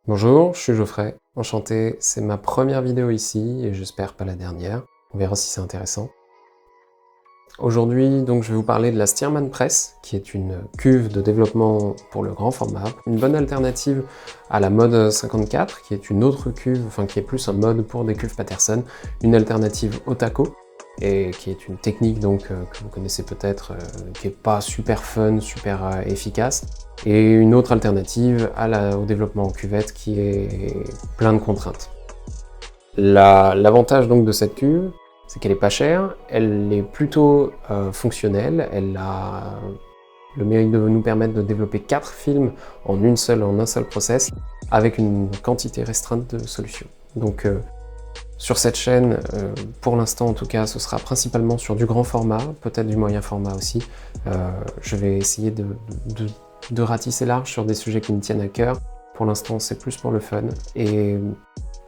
Bonjour, je suis Geoffrey, enchanté, c'est ma première vidéo ici et j'espère pas la dernière, on verra si c'est intéressant. Aujourd'hui, donc, je vais vous parler de la Stearman Press, qui est une cuve de développement pour le grand format, une bonne alternative à la mode 54, qui est une autre cuve, enfin qui est plus un mode pour des cuves Paterson, une alternative au taco, et qui est une technique donc que vous connaissez peut-être, qui est pas super fun, super efficace, et une autre alternative au développement en cuvette qui est plein de contraintes. L'avantage donc de cette cuve, c'est qu'elle est pas chère, elle est plutôt fonctionnelle, elle a le mérite de nous permettre de développer 4 films en un seul process, avec une quantité restreinte de solutions. Donc sur cette chaîne, pour l'instant en tout cas, ce sera principalement sur du grand format, peut-être du moyen format aussi. Je vais essayer de ratisser large sur des sujets qui me tiennent à cœur. Pour l'instant, c'est plus pour le fun. Et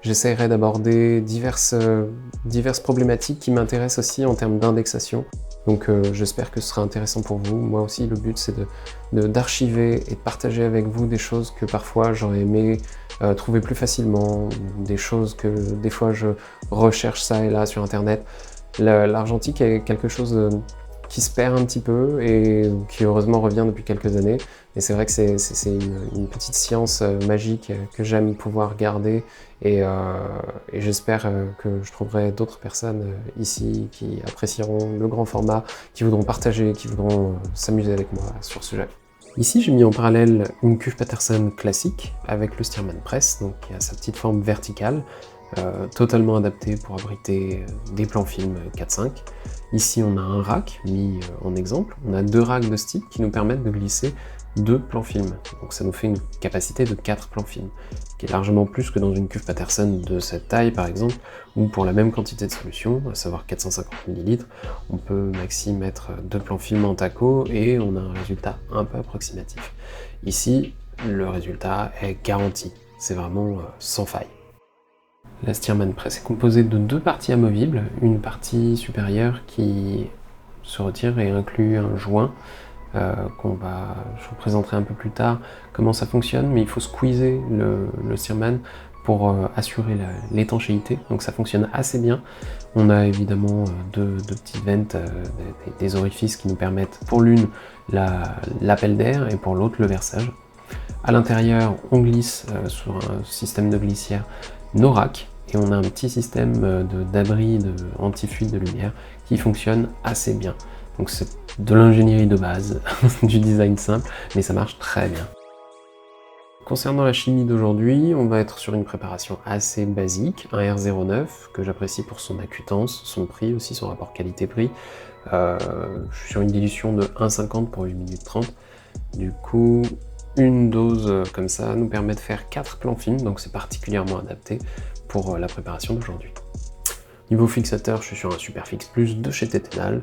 j'essaierai d'aborder diverses problématiques qui m'intéressent aussi en termes d'indexation. Donc j'espère que ce sera intéressant pour vous. Moi aussi, le but, c'est d'archiver et de partager avec vous des choses que parfois j'aurais aimé trouver plus facilement, des choses que des fois je recherche ça et là sur internet. L'argentique est quelque chose qui se perd un petit peu et qui heureusement revient depuis quelques années. Et c'est vrai que c'est une petite science magique que j'aime pouvoir garder et j'espère que je trouverai d'autres personnes ici qui apprécieront le grand format, qui voudront partager, qui voudront s'amuser avec moi sur ce sujet. Ici, j'ai mis en parallèle une cuve Paterson classique avec le Stearman Press, donc qui a sa petite forme verticale, totalement adaptée pour abriter des plans films 4-5. Ici, on a un rack mis en exemple. On a 2 racks de stick qui nous permettent de glisser 2 plans films. Donc ça nous fait une capacité de 4 plans films, qui est largement plus que dans une cuve Paterson de cette taille, par exemple, où pour la même quantité de solution, à savoir 450 ml, on peut maxi mettre 2 plans films en taco et on a un résultat un peu approximatif. Ici, le résultat est garanti. C'est vraiment sans faille. La Stearman Press est composée de 2 parties amovibles, une partie supérieure qui se retire et inclut un joint je vous présenterai un peu plus tard comment ça fonctionne, mais il faut squeezer le Stearman pour assurer l'étanchéité, donc ça fonctionne assez bien. On a évidemment deux petites ventes, des orifices qui nous permettent pour l'une l'appel d'air et pour l'autre le versage. À l'intérieur, on glisse sur un système de glissière nos racks, et on a un petit système d'abri anti-fuite de lumière qui fonctionne assez bien. Donc c'est de l'ingénierie de base, du design simple, mais ça marche très bien. Concernant la chimie d'aujourd'hui, on va être sur une préparation assez basique, un R09 que j'apprécie pour son acutance, son prix aussi, son rapport qualité-prix. Je suis sur une dilution de 1,50 pour 8 minutes 30. Du coup, une dose comme ça nous permet de faire 4 plans films, donc c'est particulièrement adapté pour la préparation d'aujourd'hui. Niveau fixateur, je suis sur un Superfix Plus de chez Tettenal,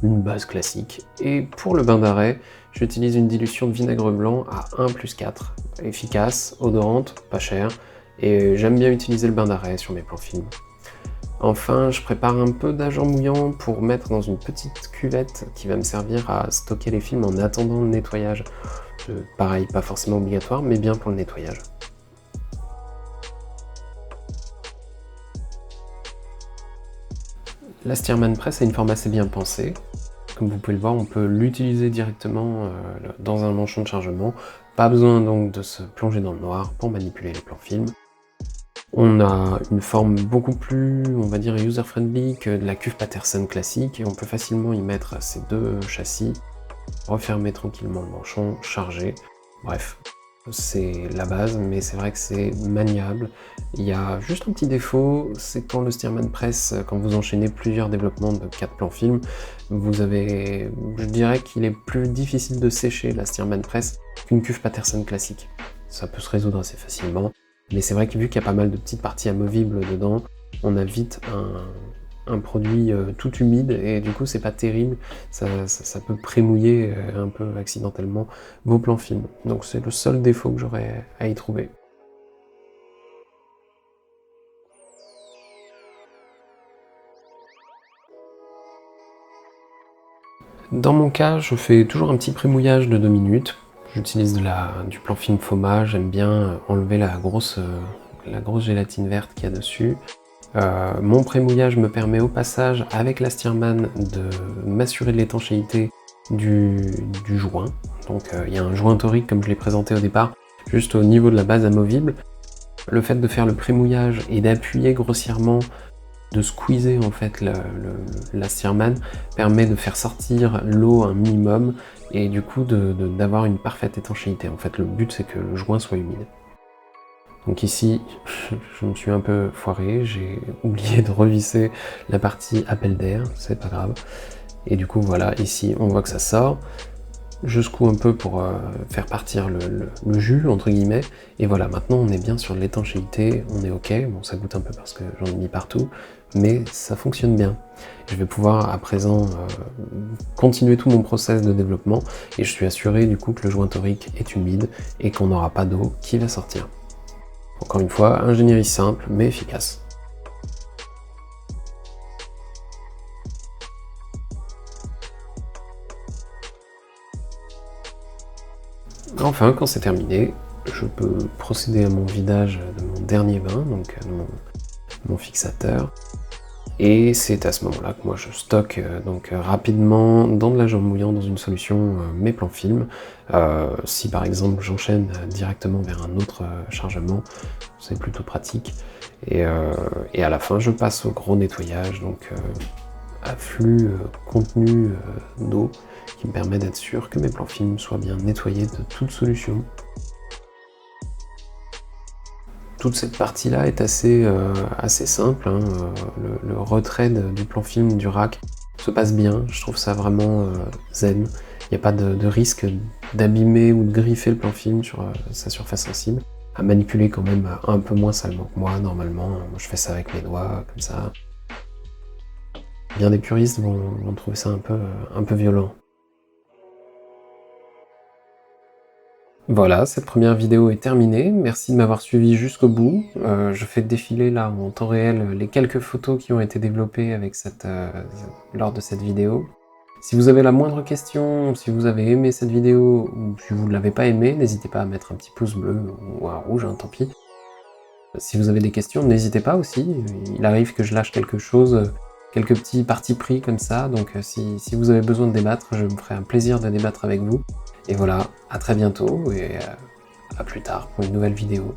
une base classique. Et pour le bain d'arrêt, j'utilise une dilution de vinaigre blanc à 1+4, efficace, odorante, pas chère, et j'aime bien utiliser le bain d'arrêt sur mes plans films. Enfin, je prépare un peu d'agent mouillant pour mettre dans une petite cuvette qui va me servir à stocker les films en attendant le nettoyage. Pareil, pas forcément obligatoire, mais bien pour le nettoyage. La Stearman Press a une forme assez bien pensée. Comme vous pouvez le voir, on peut l'utiliser directement dans un manchon de chargement. Pas besoin donc de se plonger dans le noir pour manipuler les plans films. On a une forme beaucoup plus, on va dire, user-friendly que de la cuve Paterson classique, et on peut facilement y mettre ces 2 châssis, refermer tranquillement le manchon, charger. Bref, c'est la base, mais c'est vrai que c'est maniable. Il y a juste un petit défaut, c'est quand le Stearman Press, quand vous enchaînez plusieurs développements de 4 plans films, je dirais qu'il est plus difficile de sécher la Stearman Press qu'une cuve Paterson classique. Ça peut se résoudre assez facilement, mais c'est vrai que vu qu'il y a pas mal de petites parties amovibles dedans, on a vite un produit tout humide, et du coup c'est pas terrible, ça peut prémouiller un peu accidentellement vos plans films. Donc c'est le seul défaut que j'aurais à y trouver. Dans mon cas, je fais toujours un petit prémouillage de 2 minutes, J'utilise du plan film Foma, j'aime bien enlever la grosse gélatine verte qu'il y a dessus. Mon pré-mouillage me permet au passage, avec la Stearman, de m'assurer de l'étanchéité du joint. Donc il y a un joint torique comme je l'ai présenté au départ, juste au niveau de la base amovible. Le fait de faire le pré-mouillage et d'appuyer grossièrement, de squeezer en fait la Stearman permet de faire sortir l'eau un minimum et du coup d'avoir une parfaite étanchéité. En fait le but c'est que le joint soit humide. Donc ici, je me suis un peu foiré, j'ai oublié de revisser la partie appel d'air, c'est pas grave. Et du coup voilà, ici on voit que ça sort. Je secoue un peu pour faire partir le jus, entre guillemets. Et voilà, maintenant on est bien sur l'étanchéité, on est ok. Bon, ça goûte un peu parce que j'en ai mis partout, mais ça fonctionne bien. Je vais pouvoir à présent continuer tout mon process de développement et je suis assuré du coup que le joint torique est humide et qu'on n'aura pas d'eau qui va sortir. Encore une fois, ingénierie simple mais efficace. Enfin, quand c'est terminé, je peux procéder à mon vidage de mon dernier bain, donc mon fixateur. Et c'est à ce moment-là que moi je stocke rapidement dans de la jambe mouillante dans une solution mes plans film. Si par exemple j'enchaîne directement vers un autre chargement, c'est plutôt pratique. Et à la fin je passe au gros nettoyage, donc afflux contenu d'eau qui me permet d'être sûr que mes plans film soient bien nettoyés de toute solution. Toute cette partie-là est assez simple, hein. Le retrait du plan film du rack se passe bien, je trouve ça vraiment zen. Il n'y a pas de risque d'abîmer ou de griffer le plan film sur sa surface sensible. À manipuler quand même un peu moins salement que moi, normalement. Moi, je fais ça avec mes doigts, comme ça. Bien des puristes vont trouver ça un peu violent. Voilà, cette première vidéo est terminée. Merci de m'avoir suivi jusqu'au bout. Je fais défiler là en temps réel les quelques photos qui ont été développées avec lors de cette vidéo. Si vous avez la moindre question, si vous avez aimé cette vidéo ou si vous ne l'avez pas aimée, n'hésitez pas à mettre un petit pouce bleu ou un rouge, hein, tant pis. Si vous avez des questions, n'hésitez pas aussi. Il arrive que je lâche quelque chose, quelques petits partis pris comme ça, donc si vous avez besoin de débattre, je me ferai un plaisir de débattre avec vous. Et voilà, à très bientôt et à plus tard pour une nouvelle vidéo.